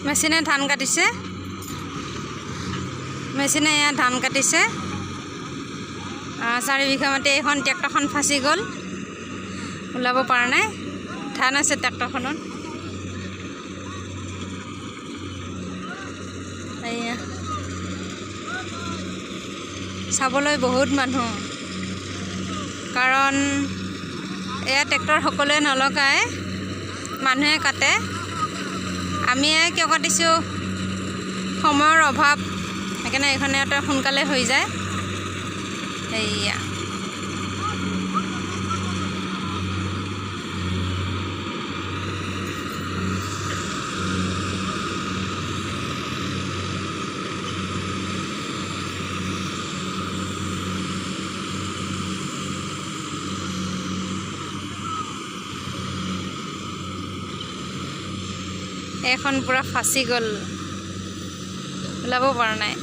মেচিনে ধান কাটিছে মেচিনে ইয়াত ধান কাটিছে 4 বিঘা মাটি এখন ট্ৰেক্টৰখন ফাঁচি গ'ল ওলাব পৰা নাই ধান আছে ট্ৰেক্টৰখনত এয়া চাবলৈ বহুত মানুহ কাৰণ এয়া ট্ৰেক্টৰ সকলোৱে নলগায় মানুহে কাটে আমি কিয় কাটিছোঁ সময়ৰ অভাৱ সেইকাৰণে এইখনে সোনকালে হৈ যায় এইয়া এখন পুৰা ফাঁচি গ'ল ওলাব পৰা নাই